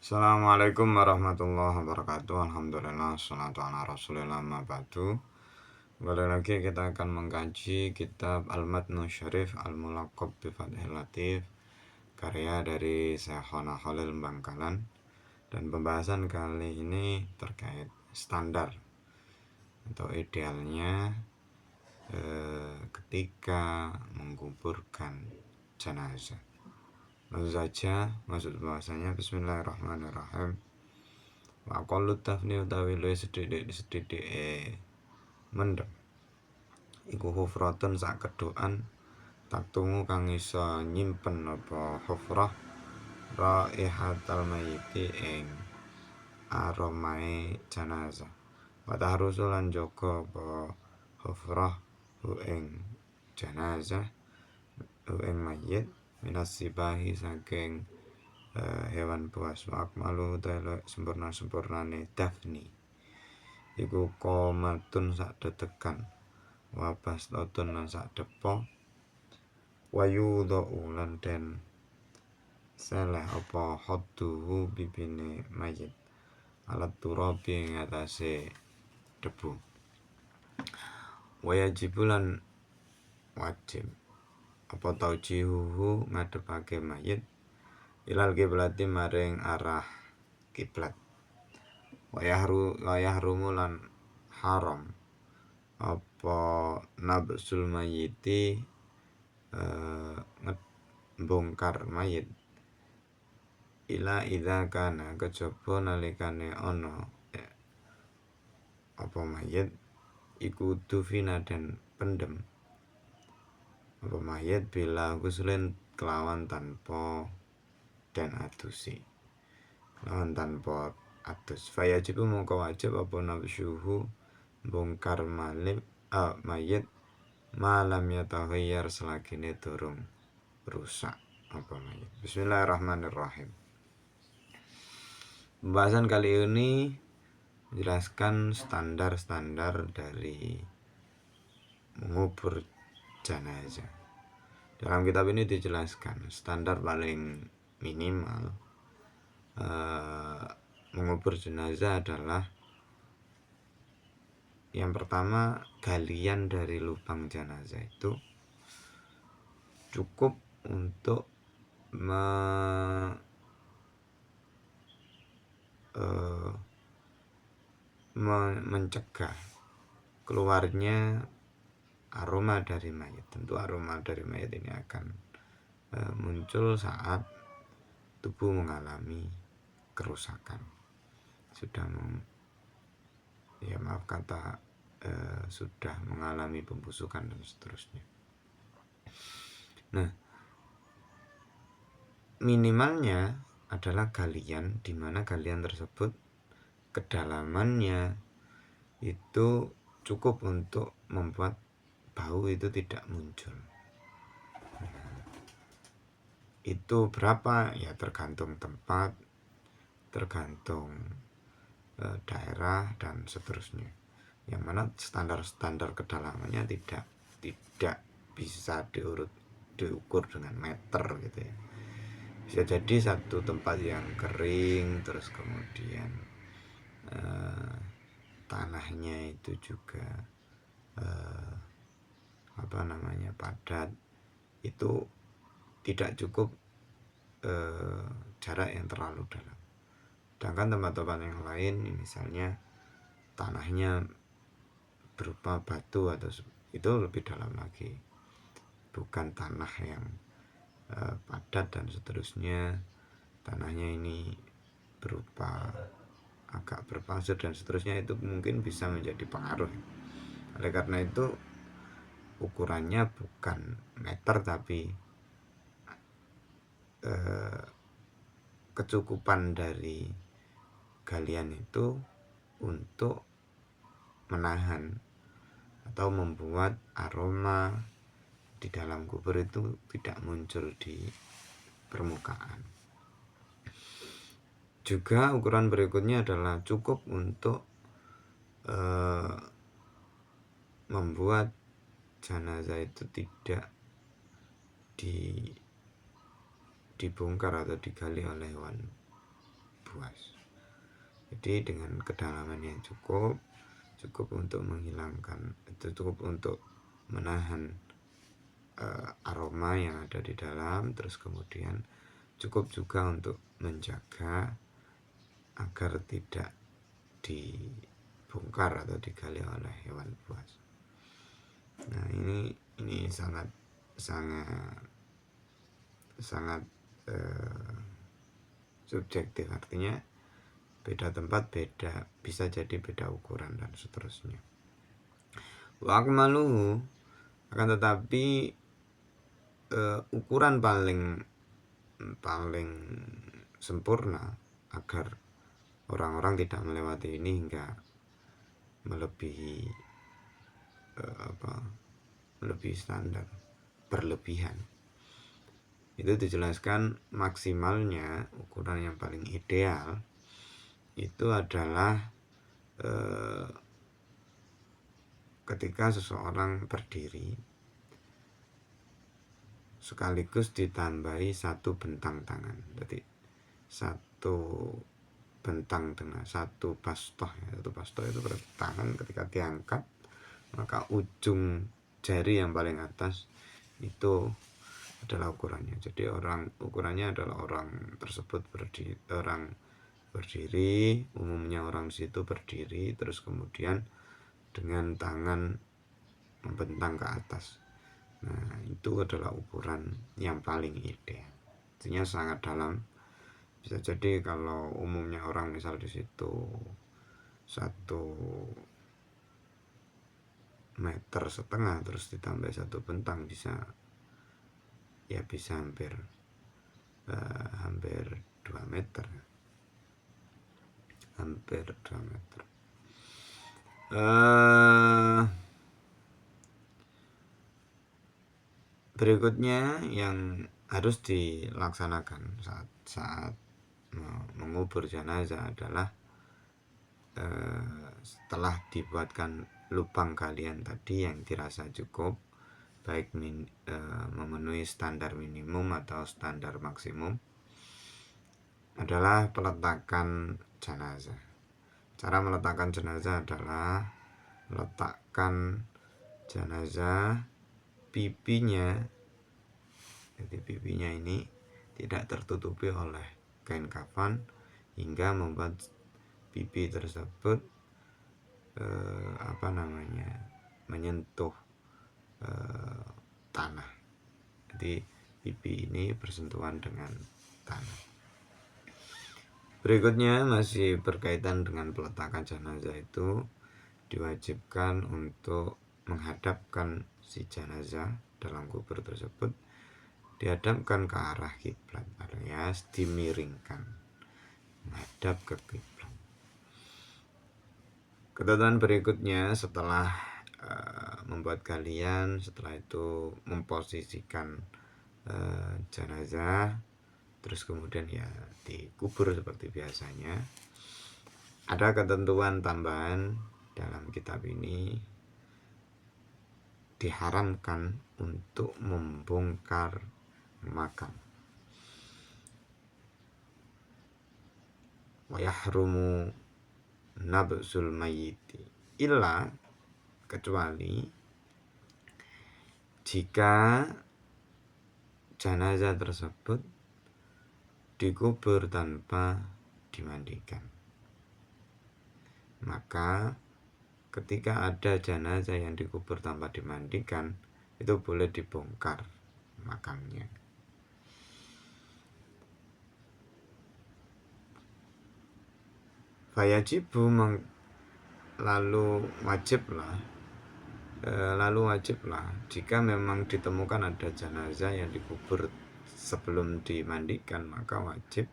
Assalamualaikum warahmatullahi wabarakatuh. Alhamdulillah, salatu ala rasulillah ma ba'du. Kembali lagi kita akan mengkaji kitab Al-Matnu Syarif Al-Mulaqab bi Fathil Latif, karya dari Syekhona Khalil Bangkalan. Dan pembahasan kali ini terkait standar atau idealnya ketika menguburkan jenazah. Langsung saja masuk bahasanya. Bismillahirrahmanirrahim. Wa qallu tafni utawi luwih sedidik mendem iku hufratun sak kedokan taktungu kang iso nyimpen apa hufrah raihatal mayyiti ing aromae jenazah. Wa tahrusu lan jaga apa hufrah hu ing jenazah hu ing mayit minas sibahi saking hewan buas. Wa akmalu telo sempurnane dafni iku komatun sak detekan wa bastatun lan sak depo wa yudha ulan den seleh apa hadduhu bibine mayit alat turabi ing atase debu. Wa yajibulan wajib apa taujihuhu ngadepake mayit ilal kiblati maring arah kiblat. Wayahrumu lan haram apa nabsul mayiti ngebongkar mayit ila idza kana kejaba nalikane ana apa mayit iku dufina dan pendem apa mayit bila guslin kelawan tanpa dan adusi kelawan tanpa atus. Fayajibu mongko wajib apa nabsyuhu bongkar mayit malam yataghayyar selagine durung rusak apa mayit. Bismillahirrahmanirrahim. Pembahasan kali ini menjelaskan standar-standar dari mengubur jenazah. Dalam kitab ini dijelaskan standar paling minimal mengubur jenazah adalah yang pertama, galian dari lubang jenazah itu cukup untuk mencegah keluarnya aroma dari mayat. Tentu aroma dari mayat ini akan muncul saat tubuh mengalami kerusakan, sudah mengalami pembusukan dan seterusnya. Nah, minimalnya adalah galian, di mana galian tersebut kedalamannya itu cukup untuk membuat bau itu tidak muncul. Itu berapa? Ya tergantung tempat, tergantung daerah dan seterusnya. Yang mana standar kedalamannya tidak bisa diukur dengan meter gitu ya. Bisa jadi satu tempat yang kering terus kemudian tanahnya itu juga padat, itu tidak cukup jarak yang terlalu dalam. Sedangkan tempat-tempat yang lain misalnya tanahnya berupa batu atau itu lebih dalam lagi, bukan tanah yang padat dan seterusnya, tanahnya ini berupa agak berpasir dan seterusnya, itu mungkin bisa menjadi pengaruh. Oleh karena itu ukurannya bukan meter tapi kecukupan dari galian itu untuk menahan atau membuat aroma di dalam kubur itu tidak muncul di permukaan. Juga ukuran berikutnya adalah cukup untuk membuat jenazah itu tidak dibongkar atau digali oleh hewan buas. Jadi dengan kedalaman yang cukup untuk menghilangkan, itu cukup untuk menahan aroma yang ada di dalam, terus kemudian cukup juga untuk menjaga agar tidak dibongkar atau digali oleh hewan buas. Nah, ini sangat subjektif, artinya beda tempat beda, bisa jadi beda ukuran dan seterusnya. Wa akmaluhu, akan tetapi ukuran paling sempurna agar orang-orang tidak melewati ini hingga melebihi standar, berlebihan. Itu dijelaskan maksimalnya, ukuran yang paling ideal itu adalah ketika seseorang berdiri sekaligus ditambahi satu bentang tangan. Jadi satu bentang dengan satu bastoh. Satu bastoh itu berarti tangan ketika diangkat, maka ujung jari yang paling atas itu adalah ukurannya. Jadi ukurannya adalah orang tersebut berdiri, umumnya orang di situ berdiri, terus kemudian dengan tangan membentang ke atas. Nah, itu adalah ukuran yang paling ideal. Artinya sangat dalam. Bisa jadi kalau umumnya orang misal di situ 1,5 meter terus ditambah satu bentang bisa hampir 2 meter. Hampir 2 meter. Berikutnya yang harus dilaksanakan saat mengubur jenazah adalah setelah dibuatkan lubang galian tadi yang dirasa cukup, baik memenuhi standar minimum atau standar maksimum, adalah peletakan jenazah. Cara meletakkan jenazah adalah letakkan jenazah, pipinya, jadi pipinya ini tidak tertutupi oleh kain kafan hingga membuat pipi tersebut menyentuh tanah. Jadi pipi ini bersentuhan dengan tanah. Berikutnya masih berkaitan dengan peletakan jenazah, itu diwajibkan untuk menghadapkan si jenazah dalam kubur tersebut, dihadapkan ke arah kiblat alias dimiringkan menghadap ke kiblat. Ketentuan berikutnya setelah membuat galian, setelah itu memposisikan jenazah, terus kemudian ya dikubur seperti biasanya. Ada ketentuan tambahan dalam kitab ini, diharamkan untuk membongkar makam. Wa yahrumu nabzul mayyiti illa, kecuali jika jenazah tersebut dikubur tanpa dimandikan. Maka ketika ada jenazah yang dikubur tanpa dimandikan, itu boleh dibongkar makamnya. Fayajibu, lalu wajiblah jika memang ditemukan ada jenazah yang dikubur sebelum dimandikan, maka wajib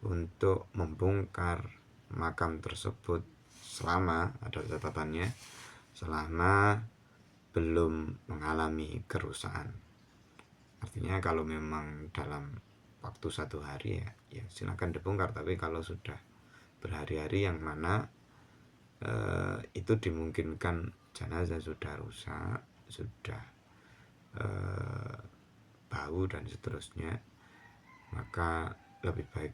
untuk membongkar makam tersebut selama, ada catatannya, selama belum mengalami kerusakan. Artinya kalau memang dalam waktu 1 hari ya silakan dibongkar, tapi kalau sudah berhari-hari yang mana itu dimungkinkan jenazah sudah rusak, sudah bau dan seterusnya, maka lebih baik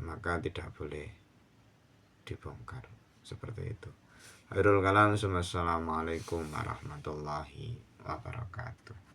maka tidak boleh dibongkar seperti itu. Akhirul kalam, assalamualaikum warahmatullahi wabarakatuh.